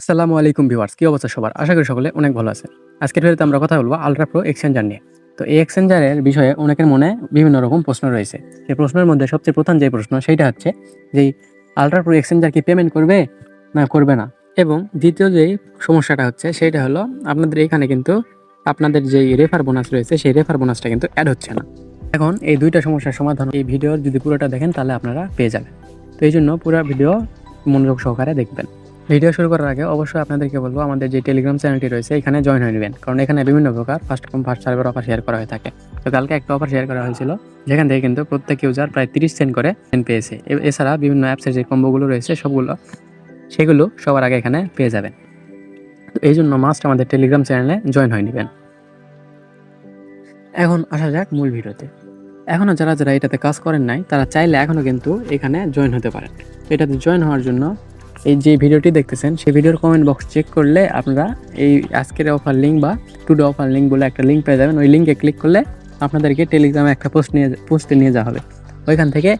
আসসালামু আলাইকুম ভিউয়ার্স, কি অবস্থা সবার? আশা করি সকলে অনেক ভালো আছে। আজকের ভিডিওতে আমরা কথা বলবো আলট্রা প্রো এক্সচেঞ্জার নিয়ে। তো এই এক্সচেঞ্জারের বিষয়ে অনেকের মনে বিভিন্ন রকম প্রশ্ন রয়েছে। সেই প্রশ্নের মধ্যে সবচেয়ে প্রধান যে প্রশ্ন সেইটা হচ্ছে যে আলট্রা প্রো এক্সচেঞ্জার কি পেমেন্ট করবে না করবে না? এবং দ্বিতীয় যেই সমস্যাটা হচ্ছে সেইটা হলো আপনাদের এখানে কিন্তু আপনাদের যেই রেফার বোনাস রয়েছে সেই রেফার বোনাসটা কিন্তু এড হচ্ছে না। এখন এই ২ টা সমস্যার সমাধান এই ভিডিওর যদি পুরোটা দেখেন তাহলে আপনারা পেয়ে যাবেন। তো এইজন্য পুরা ভিডিও মনোযোগ সহকারে দেখবেন। ভিডিও শুরু করার আগে অবশ্যই আপনাদেরকে বলবো আমাদের যে টেলিগ্রাম চ্যানেলটি রয়েছে এখানে জয়েন হয়ে নেবেন, কারণ এখানে বিভিন্ন প্রকার ফার্স্ট কাম ফার্স্ট সার্ভের অফার শেয়ার করা হয়ে থাকে। তো কালকে একটা অফার শেয়ার করা হয়েছিল যেখান থেকে কিন্তু প্রত্যেক ইউজার প্রায় 30 সেন্ট করে পেয়েছে। এছাড়া বিভিন্ন অ্যাপসের যে কম্বোগুলো রয়েছে সেগুলো সবার আগে এখানে পেয়ে যাবেন। তো এই জন্য মাস্ট আমাদের টেলিগ্রাম চ্যানেলে জয়েন হয়ে নেবেন। এখন আসা যাক মূল ভিডিওতে। এখনও যারা এটাতে কাজ করেন নাই তারা চাইলে এখনও কিন্তু এখানে জয়েন হতে পারেন। এটাতে জয়েন হওয়ার জন্য এই যে ভিডিওটি দেখতেছেন সেই ভিডিওর কমেন্ট বক্স চেক করলে আপনারা এই আজকের অফার লিঙ্ক বা টুডে অফার লিঙ্ক বলে একটা লিঙ্ক পেয়ে যাবেন। ওই লিঙ্কে ক্লিক করলে আপনাদেরকে টেলিগ্রামে একটা পোস্টে নিয়ে যাওয়া হবে। ওইখান থেকে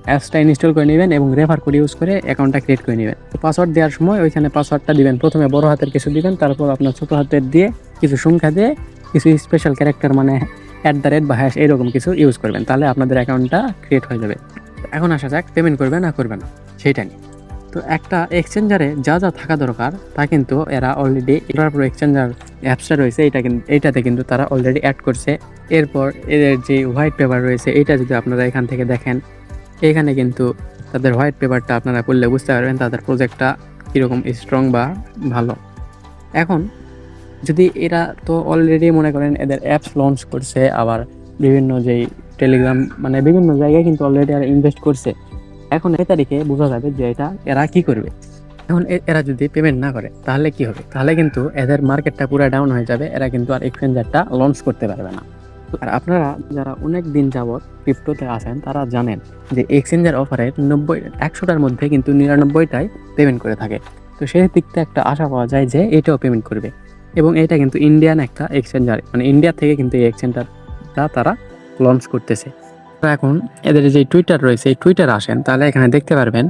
অ্যাপসটা ইনস্টল করে নেবেন এবং রেফার কোড ইউজ করে অ্যাকাউন্টটা ক্রিয়েট করে নেবেন। পাসওয়ার্ড দেওয়ার সময় ওইখানে পাসওয়ার্ডটা দিবেন, প্রথমে বড় হাতের কিছু দিবেন, তারপর আপনার ছোটো হাতের দিয়ে কিছু সংখ্যা দিয়ে কিছু স্পেশাল ক্যারেক্টার মানে @ বা হ্যাশ এরকম কিছু ইউজ করবেন, তাহলে আপনাদের অ্যাকাউন্টটা ক্রিয়েট হয়ে যাবে। এখন আসা যাক পেমেন্ট করবে না করবে না সেইটা নিয়ে। তো একটা এক্সচেঞ্জারে যা যা থাকা দরকার তা কিন্তু এরা অলরেডি আলট্রা প্রো এক্সচেঞ্জার অ্যাপসটা রয়েছে এইটাতে কিন্তু তারা অলরেডি অ্যাড করছে। এরপর এদের যে হোয়াইট পেপার রয়েছে এইটা যদি আপনারা এখান থেকে দেখেন, এখানে কিন্তু তাদের হোয়াইট পেপারটা আপনারা পড়লে বুঝতে পারবেন তাদের প্রজেক্টটা কীরকম স্ট্রং বা ভালো। এখন যদি এরা তো অলরেডি মনে করেন এদের অ্যাপস লঞ্চ করছে, আবার বিভিন্ন যেই টেলিগ্রাম মানে বিভিন্ন জায়গায় কিন্তু অলরেডি এরা ইনভেস্ট করছে। এখন এই তারিখে বোঝা যাবে যে এটা এরা কি করবে। এখন এরা যদি পেমেন্ট না করে তাহলে কি হবে? তাহলে কিন্তু এদের মার্কেটটা পুরো ডাউন হয়ে যাবে, এরা কিন্তু আর এক্সচেঞ্জারটা লঞ্চ করতে পারবে না। আর আপনারা যারা অনেক দিন যাবৎ ক্রিপ্টোতে আছেন তারা জানেন যে এক্সচেঞ্জার অফারের 100টার মধ্যে কিন্তু 99টাই পেমেন্ট করে থাকে। তো সেই দিক থেকে একটা আশা পাওয়া যায় যে এটাও পেমেন্ট করবে। এবং এটা কিন্তু ইন্ডিয়ান একটা এক্সচেঞ্জার, মানে ইন্ডিয়া থেকে কিন্তু এই এক্সচেঞ্জারটা তারা লঞ্চ করতেছে। তো এখন এদের যে টুইটার রয়েছে এই টুইটার আসেন তাহলে এখানে দেখতে পারবেন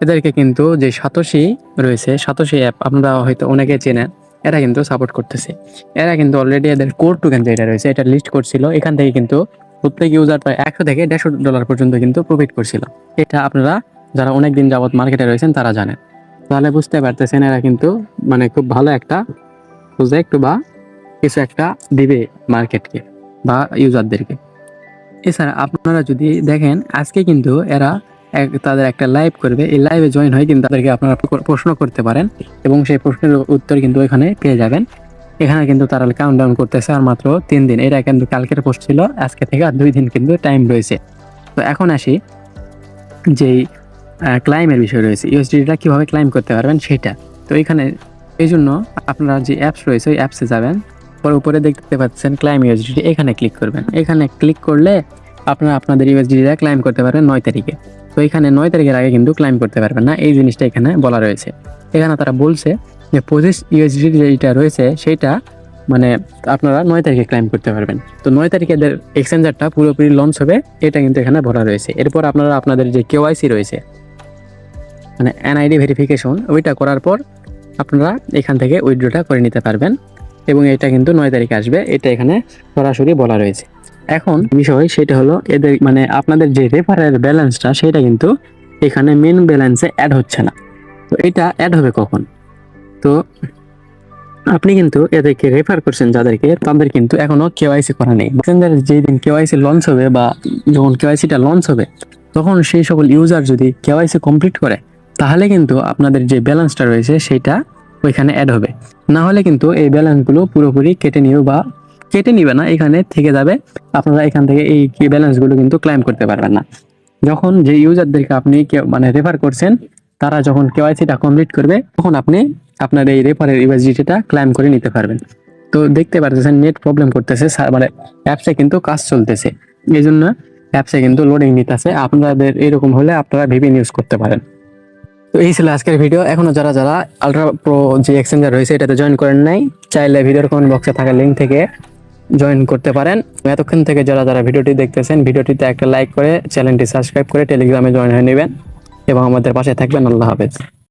এদেরকে কিন্তু যে সাতোশি রয়েছে, সাতোশি অ্যাপ আপনারা হয়তো অনেকে চেনেন, এরা কিন্তু সাপোর্ট করতেছে। এরা কিন্তু অলরেডি এদের কোর টোকেন যেটা রয়েছে এটা লিস্ট করছিল, এখান থেকে কিন্তু প্রত্যেক ইউজার প্রায় 100 থেকে $150 পর্যন্ত কিন্তু প্রফিট করছিল। এটা আপনারা যারা অনেক দিন যাবত মার্কেটে রয়েছেন তারা জানেন। তাহলে বুঝতে পারতেছেন এরা কিন্তু মানে খুব ভালো একটা প্রজেক্ট বা কিছু একটা দিবে মার্কেটকে বা ইউজারদেরকে। এছাড়া আপনারা যদি দেখেন আজকে কিন্তু এরা তাদের একটা লাইভ করবে, এই লাইভে জয়েন হয়ে কিন্তু তাদেরকে আপনারা প্রশ্ন করতে পারেন এবং সেই প্রশ্নের উত্তর কিন্তু এখানে পেয়ে যাবেন। এখানে কিন্তু তারা কাউন্টডাউন করতেছে আর মাত্র 3 দিন। এটা কিন্তু কালকের পোস্ট ছিল, আজকে থেকে আর 2 দিন কিন্তু টাইম রয়েছে। তো এখন আসি যেই ক্লাইমের বিষয় রয়েছে, ইউএসডিটা কীভাবে ক্লাইম করতে পারবেন সেটা। তো এখানে এই জন্য আপনারা যে অ্যাপস রয়েছে ওই অ্যাপসে যাবেন, পরে উপরে দেখতে পাচ্ছেন ক্লাইম ইউএসডিটি, এখানে ক্লিক করবেন। এখানে ক্লিক করলে আপনারা আপনাদের ইউএসডিটা ক্লাইম করতে পারবেন 9 তারিখে। তো এখানে 9 তারিখের আগে কিন্তু ক্লাইম করতে পারবেন না, এই জিনিসটা এখানে বলা রয়েছে। এখানে তারা বলছে যে 25 ইউএসডি যেটা রয়েছে সেইটা মানে আপনারা 9 তারিখে ক্লাইম করতে পারবেন। তো 9 তারিখে এদের এক্সচেঞ্জারটা পুরোপুরি লঞ্চ হবে, এটা কিন্তু এখানে বলা রয়েছে। এরপর আপনারা আপনাদের যে কেওয়াইসি রয়েছে মানে এনআইডি ভেরিফিকেশন ওইটা করার পর আপনারা এখান থেকে উইথড্রটা করে নিতে পারবেন এবং এটা কিন্তু 9 তারিখে আসবে, এটা এখানে সরাসরি বলা রয়েছে। এখন বিষয় সেটা হলো এদের মানে আপনাদের যে রেফারের ব্যালেন্সটা সেটা কিন্তু এখানে মেন ব্যালেন্সে অ্যাড হচ্ছে না। তো এটা অ্যাড হবে কখন? তো আপনি কিন্তু এদেরকে রেফার করছেন যাদেরকে, তাদের কিন্তু এখনো কেওয়াইসি করা নেই। যেই দিন কেওয়াইসি লঞ্চ হবে বা যখন কেওয়াইসিটা লঞ্চ হবে তখন সেই সকল ইউজার যদি কেওয়াইসি কমপ্লিট করে তাহলে কিন্তু আপনাদের যে ব্যালেন্সটা রয়েছে সেটা ওইখানে অ্যাড হবে। না হলে কিন্তু এই ব্যালেন্সগুলো পুরোপুরি কেটে নিবে না, এখানে থেকে যাবে। আপনারা এখান থেকে এই ব্যালেন্সগুলো কিন্তু ক্লাইম করতে পারবেন না। যখন যে ইউজারদেরকে আপনি মানে রেফার করছেন তারা যখন কেওয়াইসিটা কমপ্লিট করবে তখন আপনি আপনার এই রেফারের ইউএসডিটা ক্লাইম করে নিতে পারবেন। তো দেখতে পারতেছেন নেট প্রবলেম করতেছে, মানে অ্যাপসে কিন্তু কাজ চলতেছে, এই জন্য অ্যাপসে কিন্তু লোডিং নিতেছে। আপনাদের এরকম হলে আপনারা ভিপিএন ইউজ করতে পারেন। তো এই ছিল আজকের ভিডিও। এখনো যারা আলট্রা প্রো যে এক্সচেঞ্জার রয়েছে এটাতে জয়েন করেন নাই, চাইলে ভিডিওর কমেন্ট বক্সে থাকা লিঙ্ক থেকে জয়েন করতে পারেন। এতক্ষণ থেকে যারা ভিডিওটি দেখতেছেন ভিডিওটিতে একটা লাইক করে চ্যানেলটি সাবস্ক্রাইব করে টেলিগ্রামে জয়েন হয়ে নেবেন এবং আমাদের পাশে থাকবেন। আল্লাহ হাফেজ।